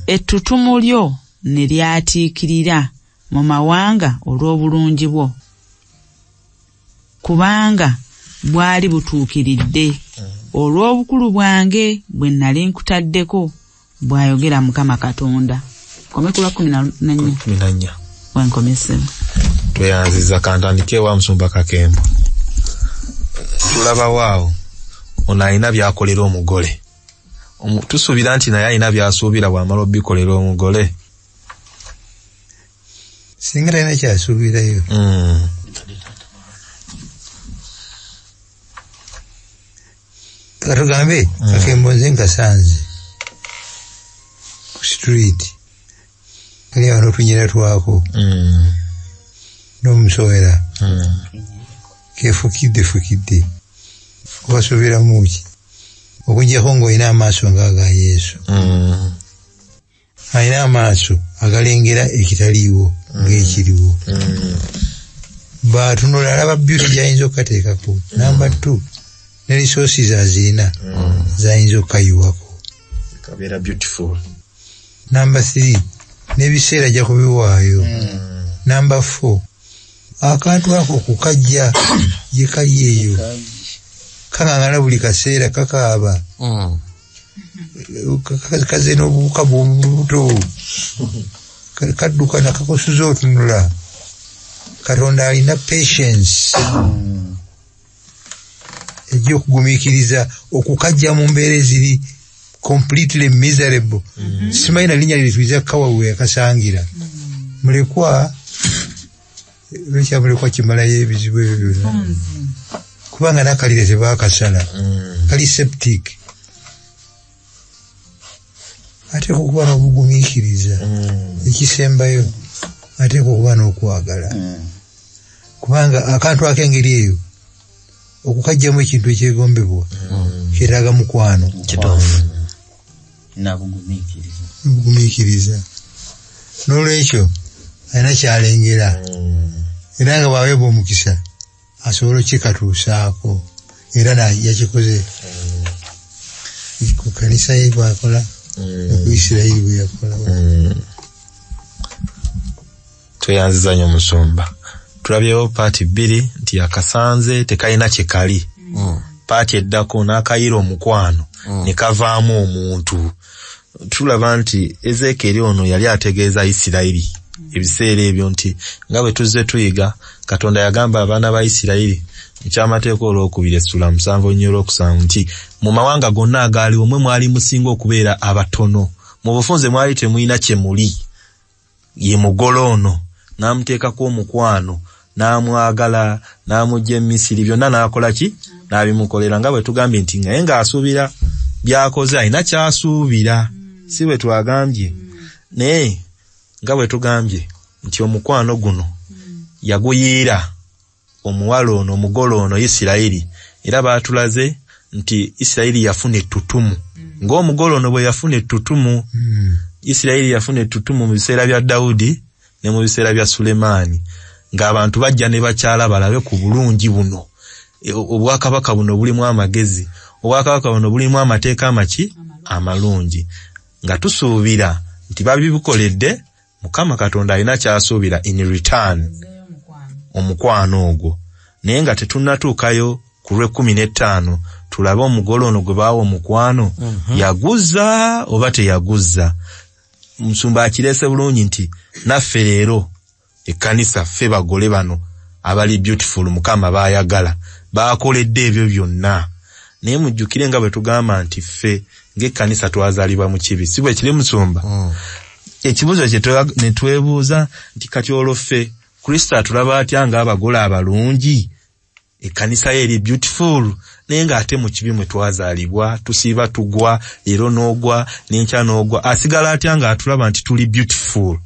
ettutumu lyo ne lyatiikirira mu mawanga olw'obulungi bwo, kubanga bwali butuukiridde olw'obukulu bwange bwe nnali nkutaddeko, bw'ayogera Mukama Katonda. Komekula 14 wenkomesebwa. Tweyanziza kantandike wa Musumba Kakembo. Tulaba waawo ono alina byakolera omugole. Tusuubira nti naye alina byasuubira bw'amala obbikolera omugole. Singa talina kyasuubirayo. Katugambe Kakembo nze nkasanze ku street kali awo n'otunyera twako n'omusowera kefukidde kubasuubiramu ki okujjako ng'olina amaaso ng'aga Yesu, alina amaaso agalengera ekitaliiwo ng'ekiriwo, baatunula alaba beauty gy'ayinza okukateekako. Number 2 ne resources azirina z'ayinza okukayiwako, kabeera beautiful. Number 3 n'ebiseera ajja kubiwaayo. Number 4 akantu ako kukajja gye kali eyo kangangana buli kaseera kakaaba kaze n'obuwuka buto kadduka nakakosuza otunula. Katonda alina patience ejja okugumiikiriza okukajja mu mbeera eziri completely miserable. Simanyi na linnya lituiza kawawe yakasangira mulekwa lwekya mulekwa kimalayo ebizibu ebyo byonna kubanga nakalire tebaakasala kali septic. Ate okuba n'obugumiikiriza ekisembayo ate okuba n'okwagala kubanga akantu ak'engeri eyo okukajjamu ekintu ekyegombebwa kyetaaga mukwano kituufu nabugumiikiriza. N'olwekyo alina kyalengera era nga bwaweebwa omukisa asobola okikatuusaako era yakikoze ku kanisa ye bwakola ku Isirayiri bwe yakola. Tweyanziza nnyo Musumba. Tulabyewo paati 2 nti akasanze tekalina kye kali. Paati eddako n'akayira omukwano ne kavaamu omuntu. Tulaba nti Ezekiel ono yali ategeeza Isirayiri ebiseera ebyo nti nga bwe tuzze tuyiga Katonda yagamba abaana ba Isirayiri ekyamateeka olwokubiri essula 7:7 nti mu mawanga gonna agaali omwe mwali musinga okubeera abatono, mu bufunze mwali temulina kye muli. Ye mugole ono n'amuteekako omukwano n'amwagala n'amugya Misiri, byonna n'akola ki? N'abimukolera nga bwe tugambye nti naye ng'asuubira byakoze alina kyasuubira, si bwe twagambye. Naye nga bwe tugambye nti omukwano guno yaguyiira omuwala ono omugole ono Isirayiri, era baatulaze nti Isirayiri yafuna ettutumu ng'omugole ono bwe yafuna ettutumu. Isirayiri yafuna ettutumu mu biseera bya Dawudi ne mu biseera bya Sulemaani, ng'abantu bajja ne bakyala balabe ku bulungi buno. Obwakabaka buno bulimu amagezi, obwakabaka buno bulimu amateeka amalungi, nga tusuubira nti babibukoledde Mukama Katonda alina kyasuubira in return omukwano ogwo. Naye nga tetunnatuukayo ku lw'15 tulabe omugole ono gwe baawa omukwano yaguza oba teyaguzza. Musumba akireese bulungi nti naffe leero ekkanisa ffe bagole bano abali beautiful Mukama baayagala baakoledde ebyo byonna. Naye mujjukire nga bwe tugamba nti ffe ng'ekkanisa twazaalibwa mu kibi, si bwe kiri Musumba? Ekibuuzo kye ne twebuuza nti kati olwo ffe Kristo atulaba atya ng'abagole abalungi? Ekkanisa ye eri beautiful naye ng'ate mu kibi mwe twazaalibwa, tusiiba tugwa, leero n'ogwa n'enkya n'ogwa, asigala atya ng'atulaba nti tuli beautiful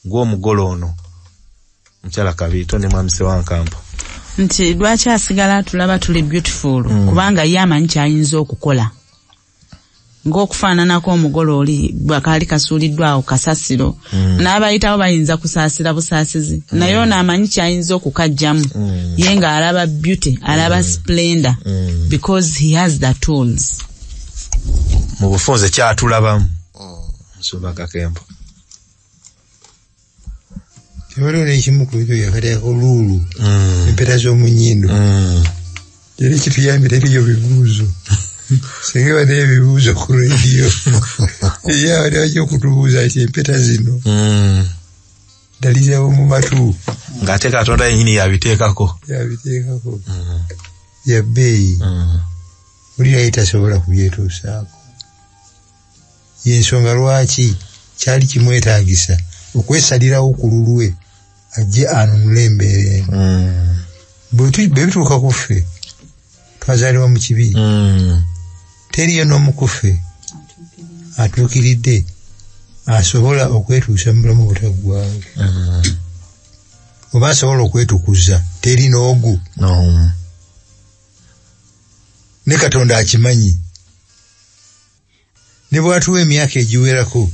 ng'omugole ono Mukyala Kabiito ne Mwami Ssewankampo? Nti lwaki asigala tulaba tuli beautiful? Kubanga ye amanyi kyayinza okukola, ng'okufaananako omugole oli bwakaali kasuuliddwawo kasasiro n'abayitawo bayinza kusaasira busaasizi, naye ono amanyi kyayinza okukajjamu ye ng'alaba beauty, alaba splendor because he has the tools. Mu bufunze kyatulabamu Musumba Kakembo. Waliwo n'ekimu ku ebyo yakateekako luulu empeta z'omunyindo yali kituyambira ebyo bibuuzo singa badde ebibuuzo ku rediyo yabadde bajja okutubuuza nti empeta zino dalizawo mu matu ng'ate Katonda yennyini yabiteekako ya bbeeyi buli naye tasobola kubyetuusaako y'ensonga lwaki kyali kimwetaagisa okwesalirawo ku lulwe ajje anunule embeera eno bwe bituuka ku ffe twazaalibwa mu kibi teriyo n'omu ku ffe atuukiridde asobola okwetuusa mu bulamu butaggwaawo oba asobola okwetukuza teri n'ogu ne Katonda akimanyi ne bwatuwa emyaka egiwerako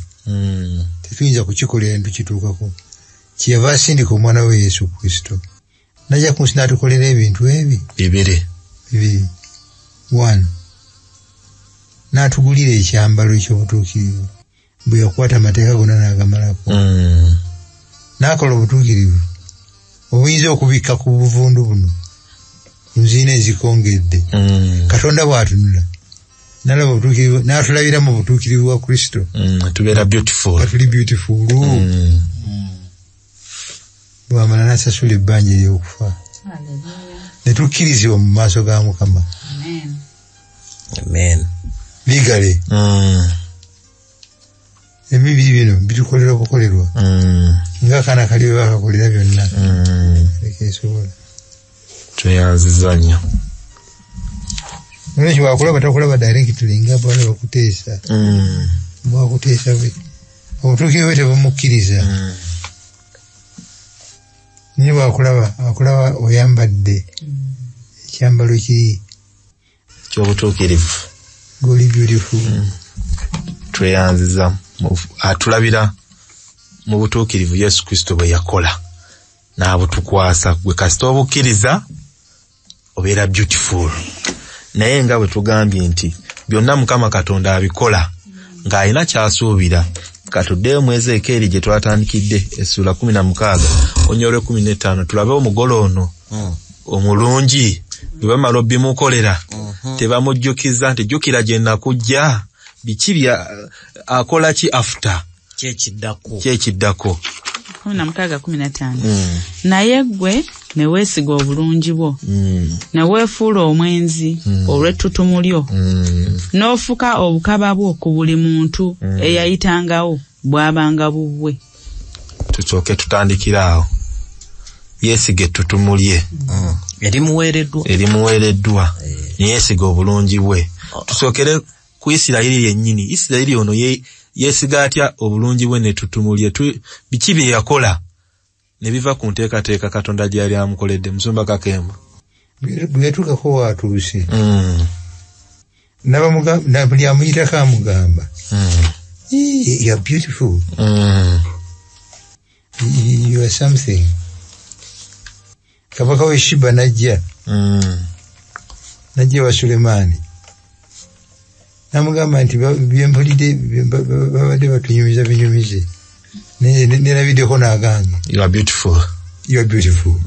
tetuyinza kukikolera ntukituukako kyeyava asindika omwana we Yesu Kristo najja ku nsi n'atukolera ebintu ebi bibiri 1 n'atugulira ekyambalo eky'obutuukirivu bwe yakwata amateeka gonna n'agamalako n'akola obutuukirivu obuyinza okubikka ku buvundu buno nziina ezikongedde Katonda bw'atunula n'alaba obutuukirivu n'atulabira mu butuukirivu bwa Kristo tubeera beautiful bw'amala n'asasula ebbanja ery'okufa ne tukkirizibwa mu maaso ga Mukama. Amen. Bigale ebibiri bino bitukolera obukolerwa ng'akaana kali bwe bakakolera byonna leka esobola tweyanziza nnyo nolwekyo bwakulaba takulaba directly nga bwala bakuteesa bwakuteesa bwe obutuukirivu bwe tebumukkiriza naye bwakulaba akulaba oyambadde ekyambalo kiri ky'obutuukirivu goli beautiful tweyanziza atulabira mu butuukirivu Yesu Kristo bwe yakola n'abutukwasa gwe kasita obukkiriza obeera beautiful naye nga bwe tugambye nti byonna Mukama Katonda abikola ng'alina kyasuubira katuddeyo mu Ezeekyeri gye twatandikidde essula 16 onyolwe 15 tulabe omugole ono omulungi bwe bamala obimukolera tebamujjukiza nti jjukira gye nakujja biki bya akola ki after kyekiddako 16:15 naye gwe ne weesiga obulungi bwo ne weefuula omwenzi olw'ettutumu lyo n'ofuka obukaba bwo ku buli muntu eyayitangawo bw'abanga bubwe. Tusooke tutandikira awo yeesiga ettutumu lye erimuweereddwa yeesiga obulungi bwe. Tusookere ku Isirayiri yennyini. Isirayiri ono yeesiga atya obulungi bwe n'ettutumu lye? Biki bye yakola ne biva ku nteekateeka Katonda gy'ali amukoledde? Musumba Kakembo bwe yatuukako waatuuse buli amuyitako amugamba you are beautiful, you are something. Kabaka we Shiba najja wa Sulemaani namugamba nti byempulidde babadde batunyumiza binyumize nerabiddeko n'agange you are beautiful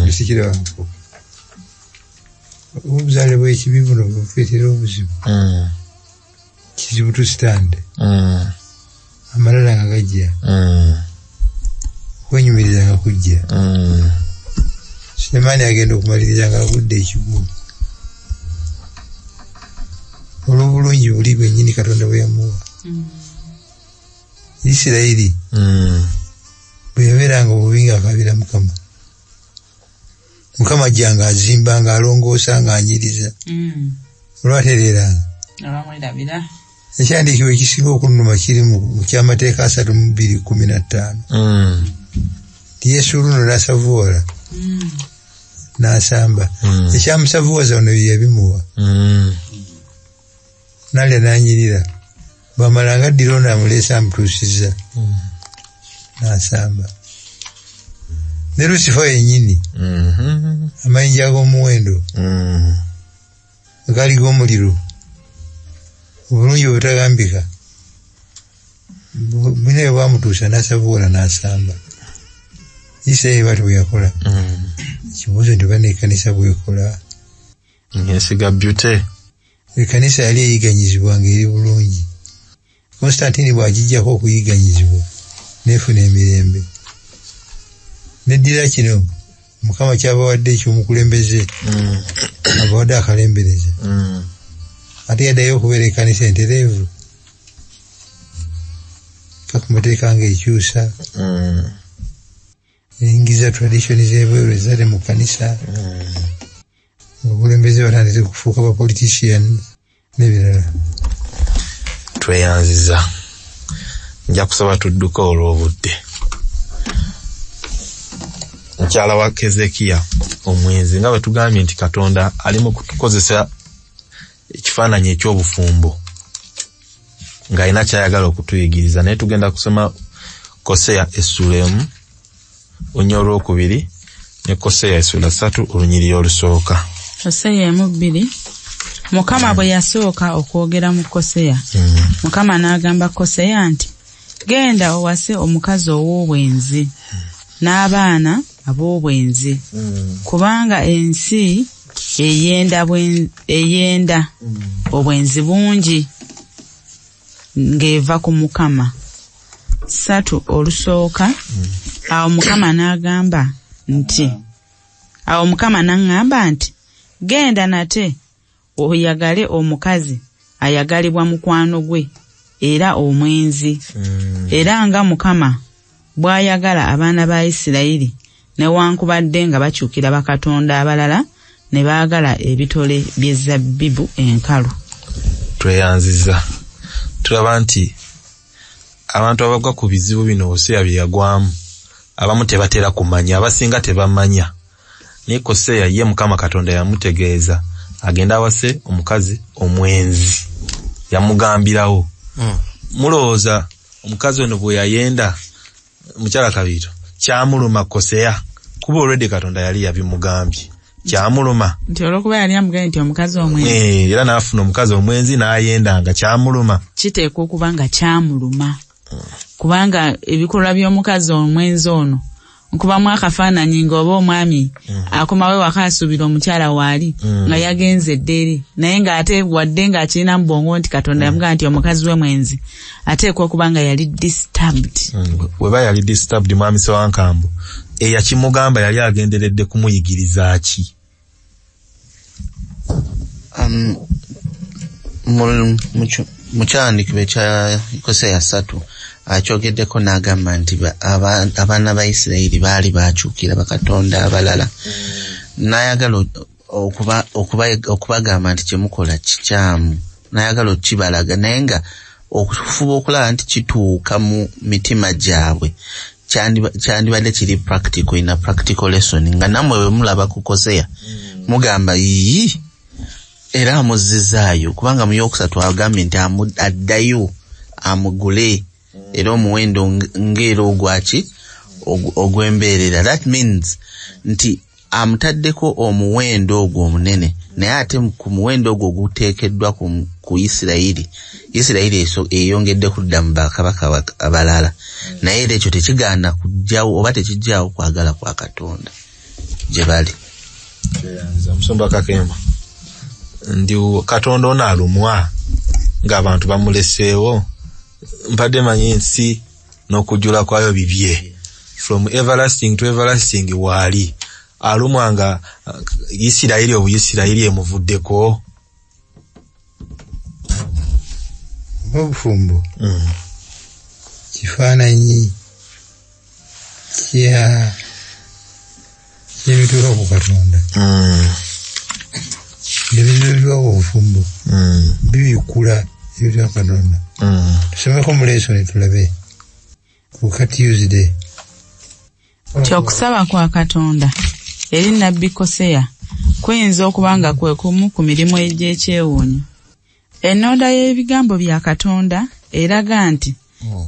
bisikira wangu obuzaale bw'ekibi buno bufeetera obuzibu kizibu tusitande amalala nga gajja okwenyumiriza nga kujja Sulemaani agenda okumaliriza nga agudde ekigumu olw'obulungi buli bwennyini Katonda bwe yamuwa. Isirayiri bwe yabeeranga obubi ng'akaabira Mukama ajjanga azimba ng'alongoosa ng'anyiriza olwatereeranga ekyandiikibwa ekisinga okununuma kiri mu kyamateeka 3:2:15 nti Yesu luno n'asavuwala n'asamba ekyamusavuwaza ono bye yabimuwa n'alya n'anyirira bw'amala nga addira ono amuleese amutuusizza n'asamba. Ne Lusifa yennyini amayinja ag'omuwendo gaali g'omuliro obulungi obutagambika Bine bamutuusa n'asabuula n'asamba. Isirayiri bw'atyo bwe yakola. Kibuuzo nti oba n'ekkanisa bw'ekola. Yesiga Beauty. Ekkanisa yali eyiganyizibwanga eri bulungi. Constantine bw'agijjako okuyiganyizibwa n'efuna emirembe. Neddira kino Mukama kyabawadde ekyomukulembeze abawadde akalembereza. Ate yaddayo okubeera ekkanisa entereevu. Kakumateeka ng'ekyusa. Eyingiza tradition z'ebweru ezali mu kkanisa. Obukulembeze batandise kufuuka ba politician n'ebirala. Tweyanziza. Nja kusaba tudduka olw'obudde. Mukyala wa Kezekiya omwenzi nga bwe tugambye nti Katonda ali mu kutukozesa ekifaananyi eky'obufumbo ng'alina kyayagala okutuyigiriza, naye tugenda kusoma Koseya essula 1 olunyiriri olwokubiri ne Koseya essula 3 olunyiriri olusooka. Koseya 1:2. Mukama bwe yasooka okwogera mu Koseya, Mukama n'agamba Koseya nti, genda owase omukazi ow'obwenzi n'abaana ab'obwenzi, kubanga ensi eyenda obwenzi bungi ng'eva ku Mukama. 3 olusooka. Awo Mukama n'agamba nti, genda nate oyagale omukazi ayagalibwa mukwano gwe era omwenzi, era nga Mukama bw'ayagala abaana ba Isirayiri newankubadde nga bakyukira bakatonda abalala ne baagala ebitole by'ezabbibu enkalu. Tweyanziza. Tulaba nti abantu abagwa ku bizibu bino Koseya bye yagwamu abamu tebatera kumanya, abasinga tebamanya. Naye Koseya ye Mukama Katonda yamutegeeza agenda awase omukazi omwenzi. Yamugambirawo. Mulowooza omukazi ono bwe yayenda mukyala Kabiito kyamuluma Koseya kuba already Katonda yali yabimugambye. Kyamuluma nti olwokuba yali amugambye nti omukazi omwenzi era n'afuna omukazi omwenzi n'ayendanga kyamuluma. Kiteekwa okuba nga kyamuluma kubanga ebikolwa by'omukazi omwenzi ono nkubamu akafaananyi ng'oba omwami akomawe waka asuubira omukyala waali nga yagenze eddere naye ng'ate wadde ng'akirina mu bwongo nti Katonda yamugamba nti omukazi we mwenzi ateekwa okuba nga yali disturbed. Weba yali disturbed mwami Ssewankambo eyakimugamba yali agenderedde kumuyigiriza ki? Mukyandikibwe kya Koseya 3 akyogeddeko n'agamba nti abaana ba Isirayiri baali bakyukira bakatonda abalala. N'ayagala okubagamba nti kyemukola kikyamu, n'ayagala okibalaga naye nga okufuba okulaba nti kituuka mu mitima gyabwe kyandibadde kiri practical, ina practical lesson nga nammwe bwe mulaba ku Koseya mugamba yii era amuzizaayo kubanga mu yokusatu agambye nti addayo amugule era omuwendo ng'era ogwaki ogw'embeerera. That means nti amutaddeko omuwendo ogwo omunene naye ate ku muwendo ogwo guteekeddwa ku Isirayiri eyongedde kudda mu bakabaka abalala naye era ekyo tekigaana kujjawo oba tekijjaawo kwagala kwa Katonda gye bali. Musumba Kakemba ndi Katonda ono alumwa ng'abantu bamuleseewo mpadde manyi ensi n'okujjula kwayo bibye from everlasting to everlasting waali alumwa nga Isirayiri obuyisirayiri emuvuddeko obufumbo kifaananyi ky'ebituuka ku Katonda nebituuka ku bufumbo bibikula ebituuka ku Katonda. Tusomeko mu lesoni tulabe ku Tuesday. Kyokusaba kwa Katonda eri nnabbi Koseya kuyinza okuba nga kwe kumu ku mirimu egy'ekyewuunyo. Ennonda y'ebigambo bya Katonda eraga nti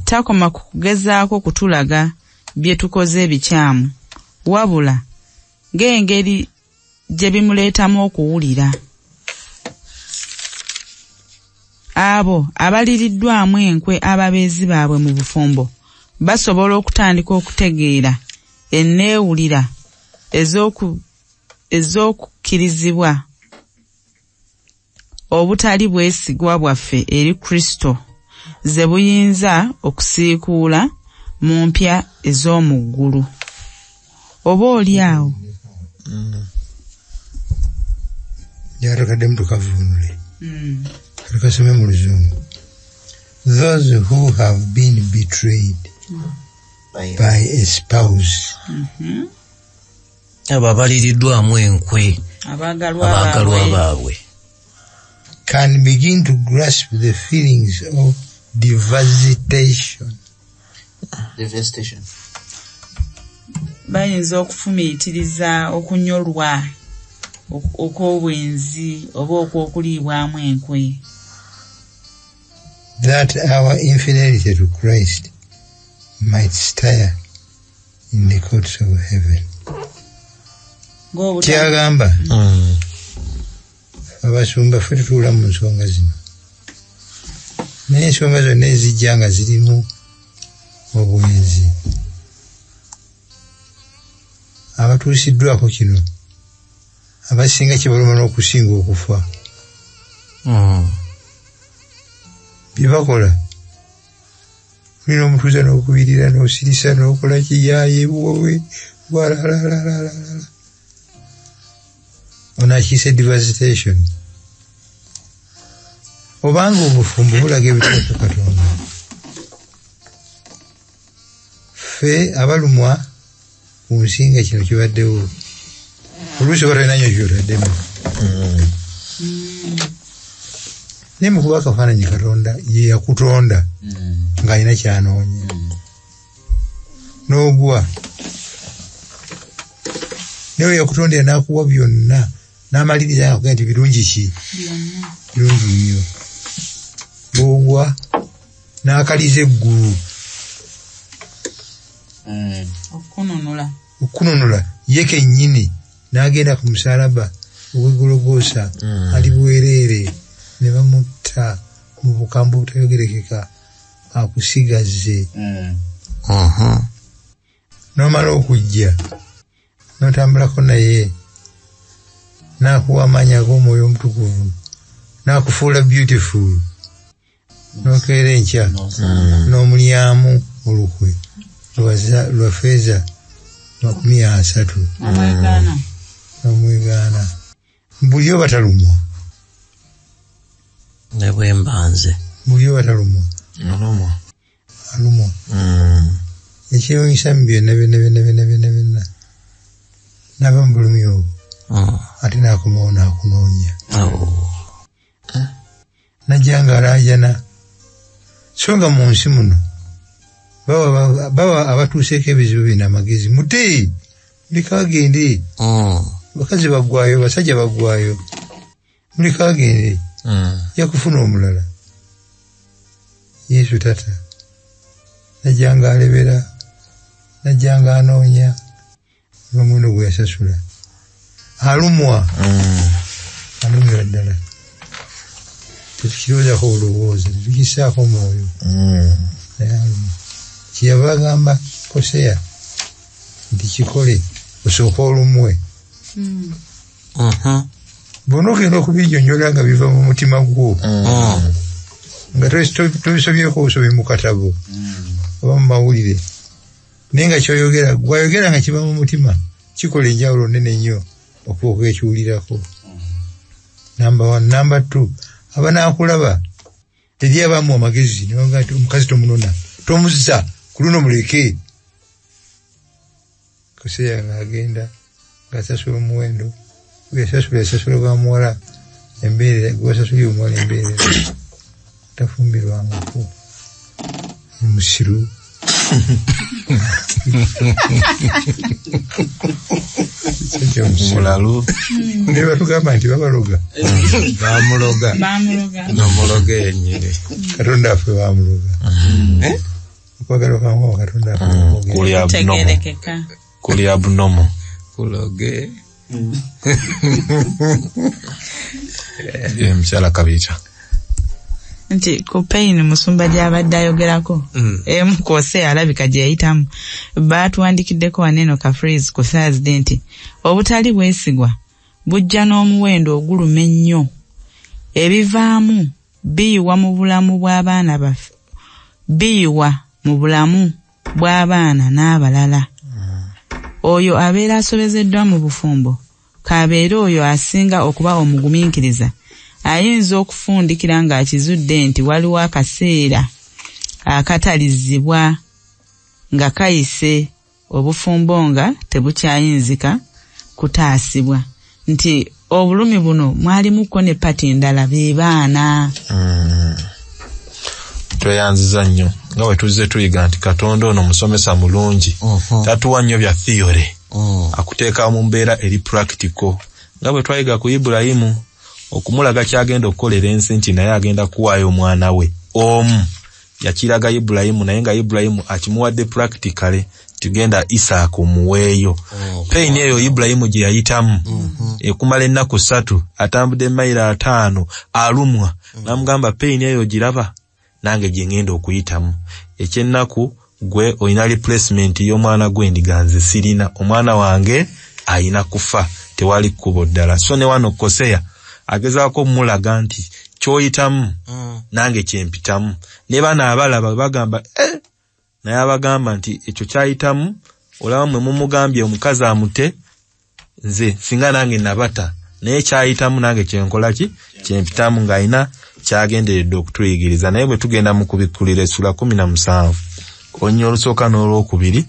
takoma ku kugezaako kutulaga bye tukoze ebikyamu wabula ng'engeri gye bimuleetamu okuwulira. abo abaliriddwamu enkwe ababeezi baabwe mu bufumbo basobola okutandika okutegeera enneewulira ez'okukkirizibwa obutali bwesigwa bwaffe eri Kristo ze buyinza okusiikuula mu mpya ez'omu ggulu. Oba oli awo yarakadde tukavunule tukasome mu Luzungu. Those who have been betrayed by a spouse, abo abaliriddwamu enkwe abaagalwa baabwe, can begin to grasp the feelings of devastation. Bayinza okufumiitiriza okunyolwa okw'obwenzi oba okw'okuliibwamu enkwe. That our infidelity to Christ might stir in the courts of heaven. Kyagamba abasumba ffe tutuula mu nsonga zino, naye ensonga zonna ezijja nga zirimu obwenzi. Abatuusiddwako kino abasinga kibaluma n'okusinga okufa. Bye bakola olina omutuuza n'okubirira n'osirisa n'okola kiyaye wowe walalalala ono akiise devastation. Obanga obufumbo bulaga ebitaka Katonda, ffe abalumwa ku nsinga kino kibaddewo oluusi batalina nnyo kyotaddemu. Naye mu kuba akafaananyi Katonda ye yakutonda ng'alina kyanoonya n'ogwa, naye yakutondera n'akuwa byonna n'amaliriza ng'akugamba nti birungi ki? Birungi nnyo. Bw'ogwa n'akaliza eggulu okununula ye kennyini n'agenda ku musaalaba ogw'Egologoosa ali bwereere ne bamutta mu bukambwe obutayogerekeka akusigaze. N'omala okujja n'otambulako naye n'akuwa amaanyi ag'Omwoyo Omutukuvu n'akufuula beautiful n'okeera enkya n'omulyamu olukwe lwa ffeeza 300 n'omwegaana. Buli oba talumwa ne bwe mbanze, buli oba talumwa alumwa. Ekyewuunyisa mu byonna n'aba mu bulumi obwo ate n'akomawo n'akunoonya. Najja ng'alaajana so nga mu nsi muno bawa abatuuseeko ebizibu bino amagezi muti muliko agende. Bakazi baggwayo, basajja baggwayo, muliko agende yakufuna omulala. Yesu tata najja ng'alebera, najja ng'anoonya n'omuwendo gwe yasasula. Alumwa alumira ddala, tetukiroozako olowooza, tetukisaako mwoyo. Kyeyava agamba Koseya nti kikole osooka olumwe. Bw'ona ogenda okubinnyonnyola nga biva mu mutima gwo nga tobisobyeko busobi mu katabo oba mu mawulire, naye nga kyoyogera gwayogera nga kiva mu mutima, kikola enjawulo nnene nnyo okuba okwekiwulirako. Number 1. Number 2, abanaakulaba eri abamu amagezi nibaga nti omukazi tomunona, tomuzza ku luno muleke. Koseya ng'agenda ng'asasula omuwendo yasasula gwa muwala embeerera, gwasasula omuwala embeerera tafumbirwangako musiru. Mulalu ne batugamba nti babaloga bamuloga nomuloga enyere Katonda affe bamuloga. Okwagala kwamu Katonda affe kuli abnormal kuloge mchala kabita. nti ku pain musumba gy'abadde ayogerako emu kose alabika gye yayitamu baatuwandikiddeko waneno ka phrase ku Thursday nti obutali bwesigwa bujja n'omuwendo oguluma ennyo ebivaamu biyiwa mu bulamu bw'abaana baffe biyiwa mu bulamu bw'abaana n'abalala oyo abeera asobezeddwa mu bufumbo kabeere oyo asinga okuba omugumiikiriza ayinza okufundikira ng'akizudde nti waliwo akaseera akatalizibwa nga kayise obufumbo nga tebukyayinzika kutaasibwa nti obulumi buno mwalimuko ne pati ndala be baana. Tweyanziza nnyo nga bwe tuzze tuyiga nti Katonda ono musomesa mulungi tatuwa nnyo bya theory akuteeka mu mbeera eri practical nga bwe twayiga ku Ibulayimu okumulaga kyagenda okukolera ensi nti naye agenda kuwaayo omwana we omu yakiraga Ibulayimu naye nga Ibulayimu akimuwadde practically tugenda Isaaka omuweeyo pain eyo Ibulayimu gye yayitamu ekumala ennaku 3 atambudde mayiro 5 alumwa namugamba pain eyo giraba nange gye ngenda okuyitamu ekyennaku gwe oyina replacement y'omwana gwe ndiganze sirina omwana wange ayina kufa tewali kubo ddala so ne wano Koseya agezaako mulaga nti kyoyitamu nange kyempitamu ne bana abalaba bagamba naye abagamba nti ekyo kyayitamu olaba mwe mumugambye omukazi amute nze singa nange nabata naye kyayitamu nange kyenkola ki kyempitamu ng'ayina kyagenderedde okutuyigiriza naye bwe tugenda mu kubikulira essula 17 onnyo olusooka n'olwokubiri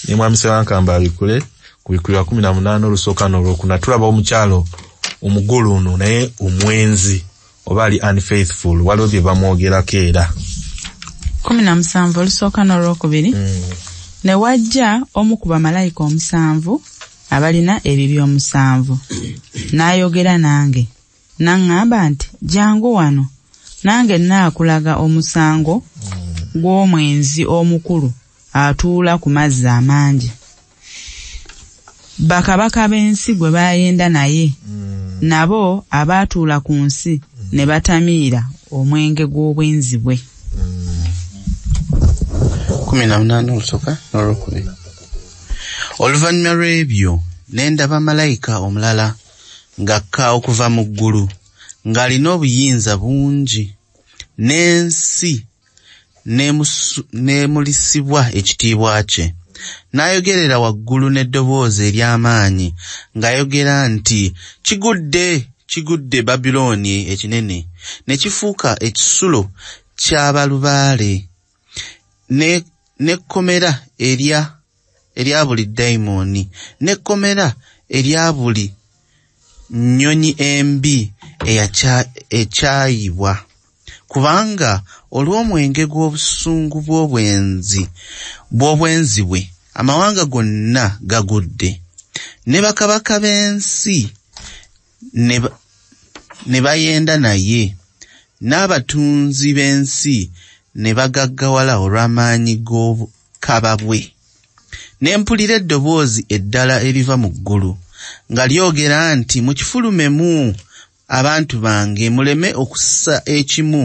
ne mwami Ssewankamba abikule kubikulira 18 olusooka n'olwokuna tulaba omukyalo omugulu ono naye omwenzi oba ali unfaithful waliwo bye bamwogerako era 17 olusooka n'olwokubiri ne wajja omu ku bamalayika 7 abalina ebibi 7 n'ayogera nange n'aŋŋamba nti jangu wano nange naakulaga omusango gw'omwenzi omukulu atuula ku mazzi amangi bakabaka b'ensi gwe baayenda naye nabo abaatuula ku nsi ne batamiira omwenge gw'obwenzi bwe. 18 olusooka n'olwokubiri. Oluvannyuma lw'ebyo ne ndaba malayika omulala ng'akka okuva mu ggulu ng'alina obuyinza bungi n'ensi n'emulisibwa ekitiibwa kye n'ayogerera waggulu n'eddoboozi ery'amaanyi ng'ayogera nti kigudde Babilooni ekinene ne kifuuka ekisulo ky'abalubaale n'ekkomera erya buli dayimooni n'ekkomera erya buli nnyonyi embi ekyayibwa kubanga olw'omwenge gw'obusungu bw'obwenzi bwe amawanga gonna gagudde ne bakabaka b'ensi ne bayenda naye n'abatunzi b'ensi ne bagaggawala olw'amaanyi g'obukaba bwe ne mpulira eddoboozi eddala eriva mu ggulu nga lyogera nti mukifulumemu abantu bange muleme okussa ekimu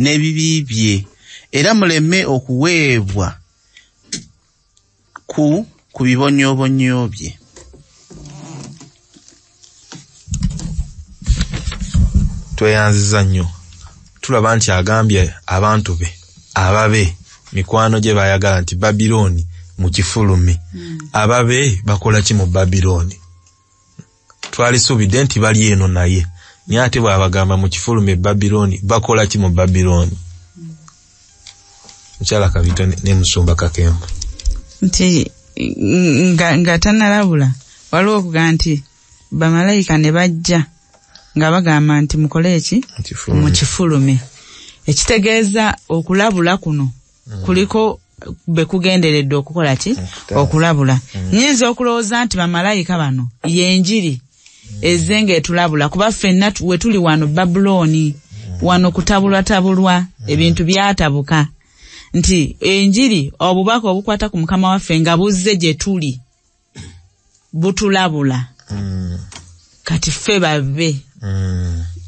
n'ebibi bye era muleme okuweebwa ku bibonyoobonyo bye. Tweyanziza nnyo tulaba nti agambye abantu be ababe mikwano gye bayagala nti Babilooni mu kifulumi ababe bakola ki mu Babilooni twalisuubidde nti bali eno naye naye ate bw'abagamba mu kifulumi Babilooni bakola ki mu Babilooni mukyala Kabito ne Musumba Kakemba nti nga tanalabula waliwo okuga nti bamalayika ne bajja nga bagamba nti mukole eki mu kifulumi ekitegeeza okulabula kuno kuliko bekugenderedde okukola ki okulabula nyinza okulowooza nti bamalayika bano yenjiri ezze ng'etulabula kuba ffenna we tuli wano Babulooni wano kutabulwatabulwa ebintu byatabuka nti enjiri obubaka obukwata ku mukama waffe nga buzze gye tuli butulabula kati ffe babe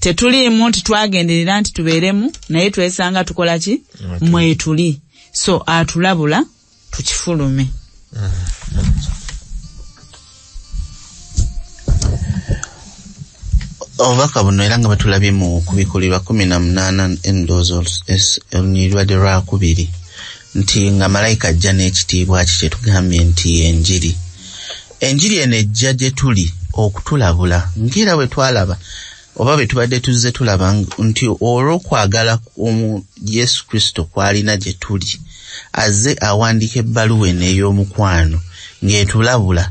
tetuliimu nti twagenderera nti tubeeremu naye twesanga tukola ki mwetuli so atulabula tukifulume. Obubaka buno era nga batulabye mu kubikulirwa 18 endowooza olunyirwadde lwa 2 nti nga malayika ajja n'ekitiibwa kye tugambye nti enjiri eno ejja gye tuli okutulabula ng'era bwe twalaba oba bwe tubadde tuzze tulaba nti olw'okwagala Yesu Kristo kwalina gye tuli azze awandiika ebbaluwa eno ey'omukwano ng'etulabula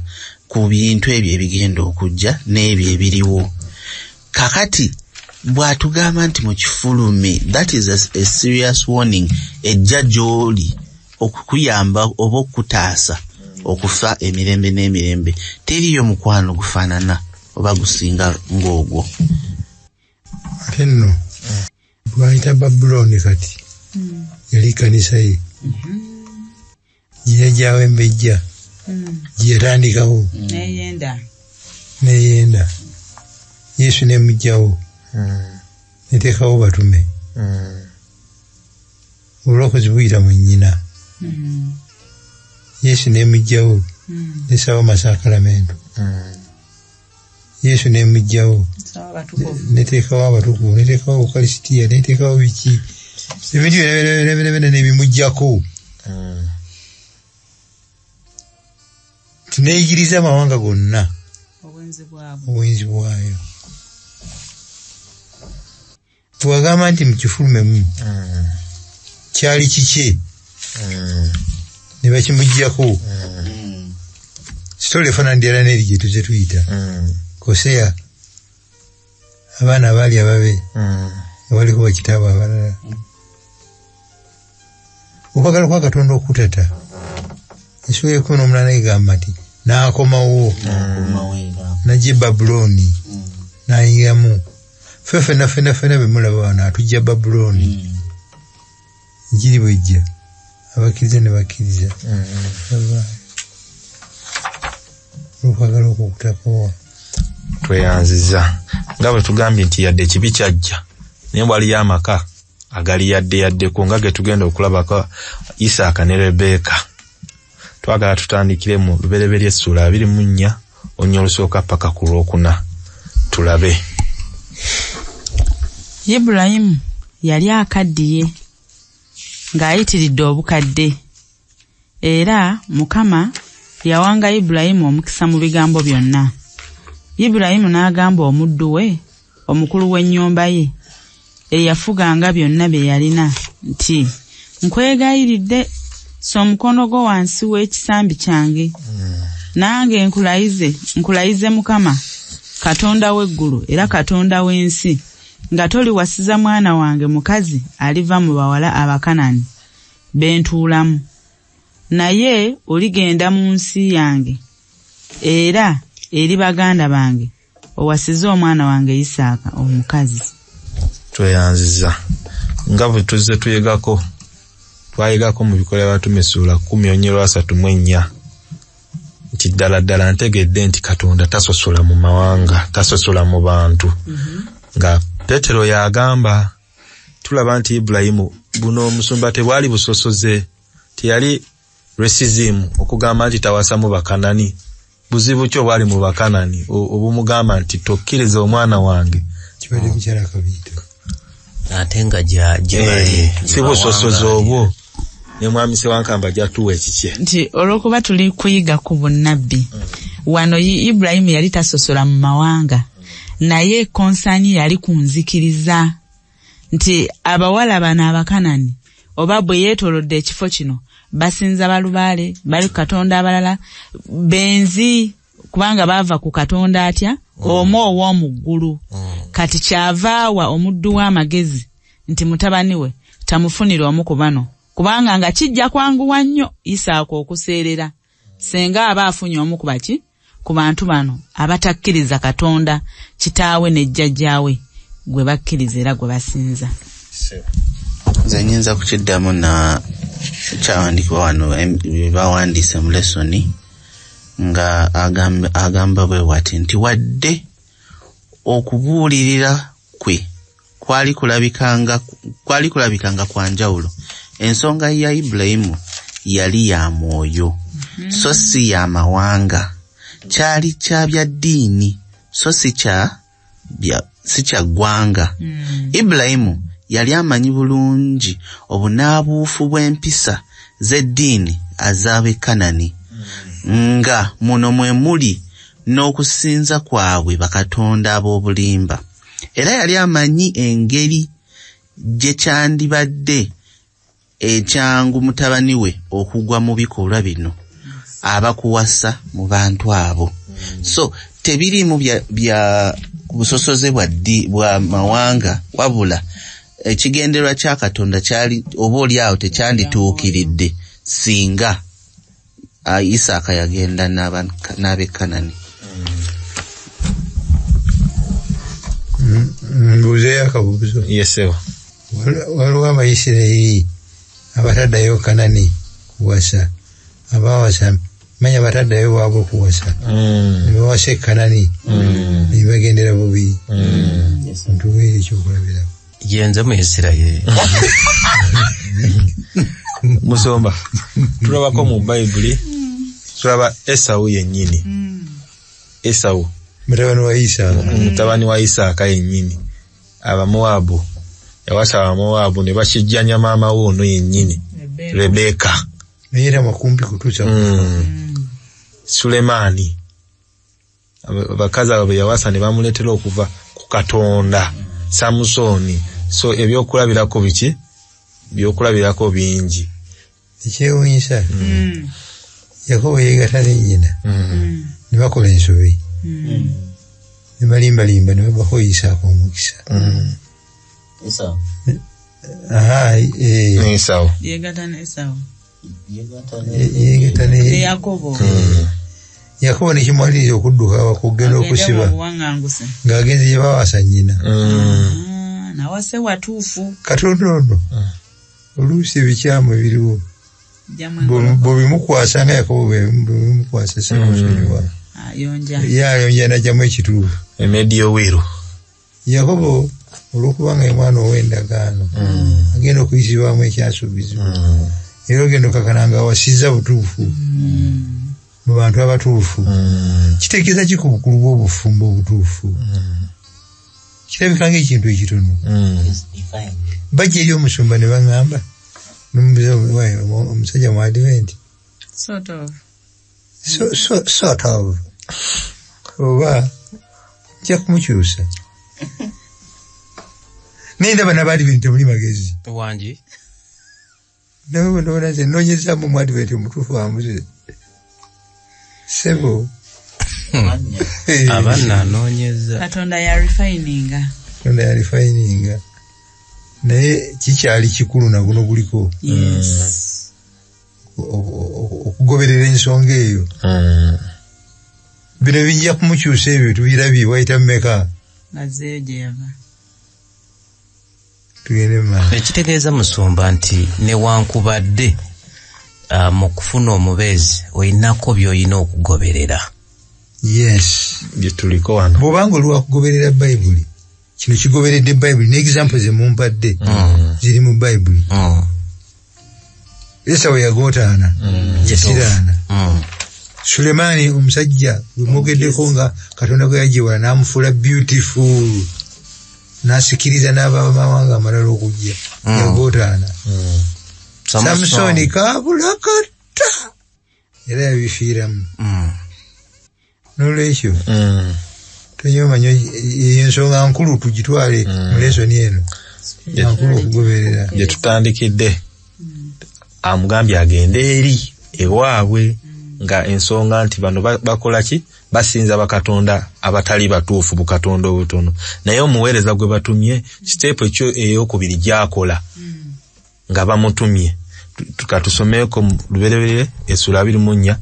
ku bintu ebyo ebigenda okujja n'ebyo ebiriwo. Kakati bw'atugamba nti mu kifulume, that is a serious warning ejja gy'oli okukuyamba oba okutaasa okufa emirembe n'emirembe. Teriyo mukwano gufaanana oba gusinga ng'ogwo. Ate nno bw'ayita Babuloni kati yali kanisa ye gye yajjawo embejja gye yatandikawo n'eyenda Yesu n'emugjawo neteekawo batume obulokozi buyita mu nnyina Yesu n'emugjawo nesawo masakalamento Yesu n'emugjawo neteekawo abatukuvu neteekawo Ukarisitiya neteekawo biki ebintu bino nebimuggyako tuneeyigiriza amawanga gonna obwenzi bwayo. Tuwagamba nti mu kifulume kyali kike ne bakimuggyako sitole efaananira n'eri gye tuze tuyita Koseya abaana abaali ababe abaliko bakitaabo abalala okwagala kwa Katonda okutata Esula 18 egamba nti n'akomawo n'ajja Babuloni n'ayingamu ffenna bemulaba wano atujja Babuloni njiri bwejja abakkiriza ne bakkiriza okwagala okukutakowa tweyanziza nga bwe tugambye nti yadde ekibi kyajja naye waliyo amaka agali yaddeko nga ge tugenda okulabako Isaaka ne Rebeka. Twagala tutandikire mu lubereberye Essula 24 onnyo olusooka paka ku Lwokuna tulabe. Ibulayimu yali akaddiye ng'ayitiridde obukadde era Mukama yawanga Ibulayimu omukisa mu bigambo byonna. Ibulayimu n'agamba omuddu we omukulu w'ennyumba ye eyafuganga byonna bye yalina nti nkwegayiridde so omukono gwo wansi w'ekisambi kyange nange nkulayize Mukama Katonda w'eggulu era Katonda w'ensi nga toliwasiza mwana wange mukazi aliva mu bawala Abakanani bentuulamu naye oligenda mu nsi yange era eri baganda bange owasize omwana wange Isaaka omukazi. Tweyanziza nga bwe tuzze twayigako mu Bikolwa by'Abatume Essula 10:34 nti ddala ntegedde nti Katonda tasosola mu mawanga tasosola mu bantu nga Petero yagamba tulaba nti Ibulayimu buno omusumba tebwali busosoze teyali racism okugamba nti tawasa mu Bakanani buzibu kyo bwali mu Bakanani obumugamba nti tokkiriza omwana wange kibadde mukyala kabiito ate nga gyali si busosoze obwo ne mwami Sewankamba jatuwa ekikye nti olwokuba tuli kuyiga ku bunnabbi wano Ibulayimu yali tasosola mu mawanga naye konsani yali kunzikiriza nti abawala bano Abakanani oba bwe yeetolodde ekifo kino basinza balubaale bali Katonda abalala benzi kubanga bava ku Katonda atya omu ow'omu ggulu kati kyavaawa omuddu w'amagezi nti mutabani we tamufunira omu ku bano kubanga nga kijja kwanguwa nnyo Isaaka okuseerera senga aba afunye omu ku baki ku bantu bano abatakkiriza Katonda kitaawe ne jjajjaawe gwe bakkiriza era gwe basinza. Nze nyinza kukiddamu na kyawandikibwa wano bawandiise mu lesoni nga agamba bwe wati nti wadde okubuulirira kwe kwali kulabikanga kwa njawulo. Ensonga ya Ibulayimu yali ya mwoyo, so si ya mawanga. Kyali kya bya ddiini, so si kya ggwanga. Ibulayimu yali amanyi bulungi obunaabuufu bw'empisa z'eddiini az'ab'e Kanani, nga muno mwe muli n'okusinza kwabwe bakatonda ab'obulimba. Era yali amanyi engeri gye kyandibadde ekyangu mutabani we okugwa mu bikolwa bino abakuwasa mu bantu abo. So tebirimu bya busosoze bwa mawanga, wabula ekigendererwa kya Katonda kyali oba oli awo tekyandituukiridde singa Isaaka yagenda n'ab'e Kanani. Mbuze akabuzo. Yesewa. Waliwo Abayisirayiri abataddayo Kanani kuwasa, abawasa manya bataddayo waabwe kuwasa, ne bawasa e Kanani ne bagendera bubi. Ntuweere ekyokulabirako. Yenze mu Isirayiri. Musomba tulabako mu Bayibuli tulaba Esawu yennyini. Esawu mutabani wa Isaaka yennyini. Abamowabu yawasa Abamowabu ne bakijjanya maama we ono yennyini Rebeka. Naye era makumbi kutuusa Sulemaani abakazi abo yawasa ne bamuleetera okuva ku Katonda. Samusoni. So ebyokulabirako biki? Byokulabirako bingi. Ekyewuunyisa Yakobo yeegatta ne nnyina ne bakola ensobi ne balimbalimba ne babako Isaaka omukisa. Esawu yeegatta ne Esawu. Yeegatta ne Yakobo. Yakobo ne kimwaliriza okudduka okugenda okusiba ng'agenze gye bawasa nnyina. Nawase watuufu. Katonda ono oluusi ebikyamu ebiriwo bwebimukwasa nga Yakobo bwebimukwasa semusonyiwa. Yayonja n'ajjamu ekituufu. Emedio wiru. Yakobo olw'okuba nga ye mwana ow'endagaano agenda okuyisibwamu ekyasuubizibwa. Era ogenda okakana nga awasizza butuufu mu bantu abatuufu. Kitegeeza ki ku bukulu bw'obufumbo obutuufu? Kirabika ng'ekintu ekitono. Bajja eri omusumba ne baŋŋamba omusajja mu Advent. Sort of. Oba nja kumukyusa. Naye ndaba n'Abadvent temuli magezi. Wangi? Nawe ndabona nze nnoonyezaamu mu Advent omutuufu wamuze. Sebo. Abaana anoonyeza. Katonda ya refininga. Naye kikyali kikulu na guno guliko. Yes. Okugoberera ensonga eyo. Bino bijja kumukyusa ebyo tubirabye wayita mmeka. Ngazeeyo gye yava. Tugende maaso. Ekitegeeza Musumba nti newankubadde mu kufuna omubeezi olinako by'olina okugoberera. Yes. Bye tuliko wano. Bw'obanga oli wakugoberera Bayibuli, kino kigoberedde Bayibuli n'example ze mumpadde ziri mu Bayibuli. Esawu yagootaana siraana. Sulemaani omusajja gwe mwogeddeko nga Katonda gwe yagiwala n'amufuula beautiful, n'asikiriza n'abamawanga amalala okujja. Yagootaana. Samusoni kaabulakata era yabifiiramu. N'olwekyo tonyomanyo ensonga nkulu tugitwale mu lesoni eno nkulu okugoberera. Gye tutandikidde amugambye agende eri ewaabwe nga ensonga nti bano bakola ki? Basinza bakatonda abatali batuufu bukatonda obutono. Naye omuweereza gwe batumye siteepu ekyo ey'okubiri gy'akola nga bamutumye. Tukatusomeeko mu lubereberye essula 24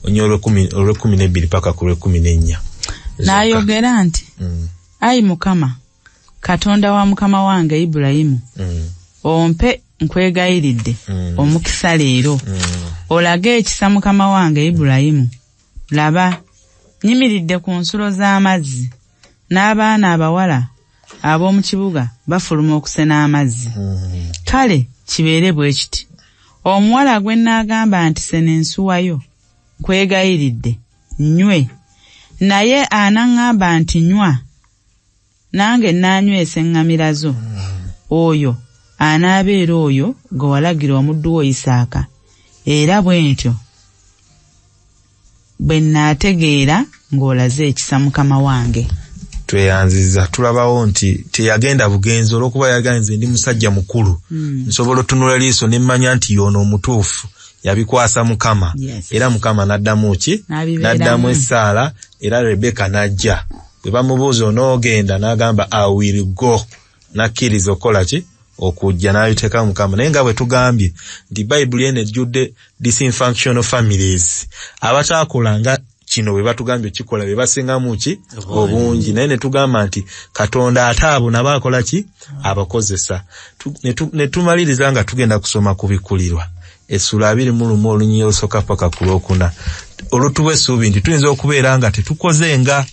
olw'ekumi paka ku lw'ekumi. N'ayogera nti ayi Mukama Katonda wa mukama wange Ibulayimu, ompe nkwegayiridde omukisa leero, olage ekisa mukama wange Ibulayimu. Laba nyimiridde ku nsulo z'amazzi, n'abaana abawala ab'omu kibuga bafuluma okusena amazzi. Kale kibeere bwe kiti. Omuwala gwe nnaagamba nti sena ensuwayo nkwegayiridde nywe, naye anaŋŋamba nti nywa nange naanywesa eŋŋamira zo, oyo anaabeera oyo gwe walagira omuddu wo Isaaka. Era bwe ntyo bwe nnaategeera ng'olaze ekisa mukama wange. Tweyanziza tulabawo nti teyagenda bugenzi olw'okuba yaganze ndi musajja mukulu. Nsobola otunula liiso ne mmanya nti yono omutuufu yabikwasa Mukama. Era Mukama n'addamu ki? N'addamu essaala, era Rebeka n'ajja. Bwe bamubuuza onoogenda n'agamba I will go. N'akkiriza okukola ki? Okujja n'abiteeka Mukama. Naye nga bwe tugambye nti Bayibuli eno ejjudde dysfunctional families. Abataakolanga kino bwe batugambye kikola bwe basingamu ki? Obungi. Naye ne tugamba nti Katonda ate abo nabo akola ki? Abakozesa. Ne tumaliriza nga tugenda kusoma ku bikulirwa. Essula 21 olunyiriri olusooka paka ku lwokuna. Olutuwa essuubi nti tuyinza okubeera nga tetukoze nga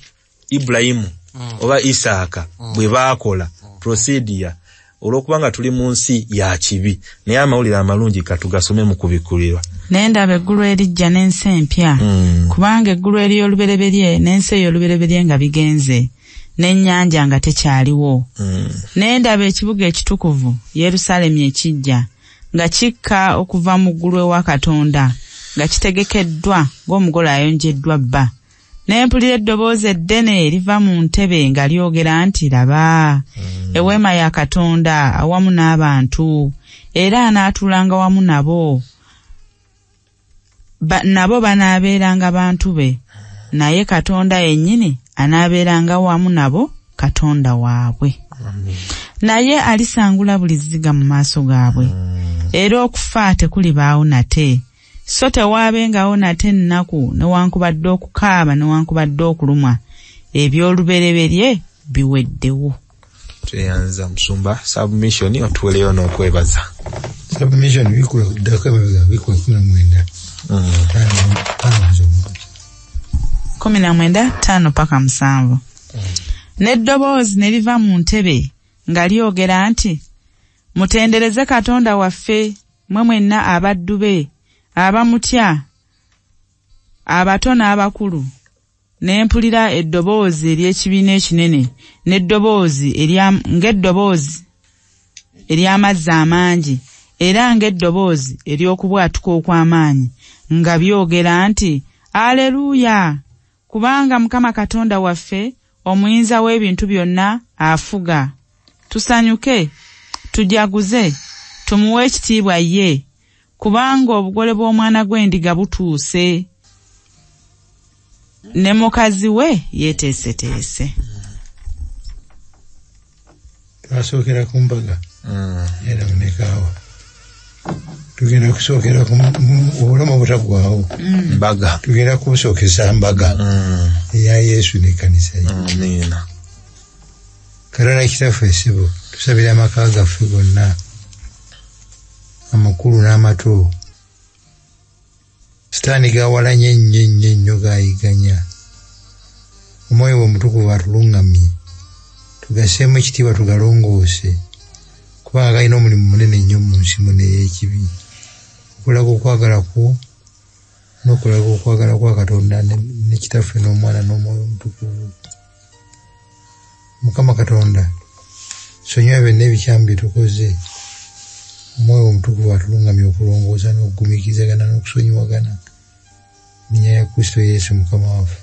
Ibulayimu oba Isaaka bwe baakola procedure olw'okubanga tuli mu nsi ya kibi. Naye amawulire amalungi katugasome mu kubikulirwa. Naye ndaba eggulu erijja n'ensi empya. Kubanga eggulu ery'olubereberye n'ensi ey'olubereberye nga bigenze, n'ennyanja nga tekyaliwo. Naye ndaba ekibuga ekitukuvu Yerusaalemi ekijja nga kikka okuva mu ggulu ewa Katonda, nga kitegekeddwa ng'omugole ayonjeddwa bba. Ne mpulira eddoboozi eddene eriva mu ntebe nga lyogera nti, laba, eweema ya Katonda awamu n'abantu, era anaatuulanga wamu nabo. Nabo banaabeeranga bantu be, naye Katonda yennyini anaabeeranga wamu nabo, Katonda waabwe. Naye alisangula buli zziga mu maaso gaabwe, era okufa tekulibaawo nate. So tewaabengawo nate ennaku newankubadde okukaaba newankubadde okulumwa. Eby'olubereberye biweddewo. Tweyanza Musumba. Submission otuweleyo n'okwebaza. Submission bikula kuddako emabega bikula 19. 19 paka 7. N'eddoboozi ne liva mu ntebe nga lyogera nti, mutendereze Katonda waffe mwe mwenna abaddu be abamutya, abato n'abakulu. Ne mpulira eddoboozi ery'ekibiina ekinene, n'eddoboozi ng'eddoboozi ery'amazzi amangi, era ng'eddoboozi ery'okubwatuka okw'amaanyi, nga byogera nti, Aleluya! Kubanga Mukama Katonda waffe, omuyinza w'ebintu byonna, afuga. Tusanyuke, tujaguze, tumuwe ekitiibwa ye, kubanga obugole bw'omwana gw'endiga butuuse, ne mukazi we yeeteeseteese. Twasookera ku mbaga era munekaawa. Tugenda kusookera ku obulamu obutaggwaawo. Mbaga. Tugenda kusookesa mbaga eya Yesu n'ekkanisa ye. Amiina. Katonda Kitaffe essibo, tusabira amaka gaffe gonna, amakulu n'amato. Sitaani gawalanye ennyo gaayiganya. Omwoyo omutukuvu atulungamye. Tugasseemu ekitiibwa tugalongoose. Kubanga galina omulimu munene nnyo mu nsi muno ey'ekibi. Okulaga okwagala kwo n'okulaga okwagala kwa Katonda ne Kitaffe n'Omwana n'Omwoyo Omutukuvu. Mukama Katonda, sonyiwa byonna ebikyamu bye tukoze. Omwoyo Omutukuvu atulungamye okulongoosa n'okugumiikizagana n'okusonyiwagana. Mu nnya ya Kristo Yesu Mukama waffe.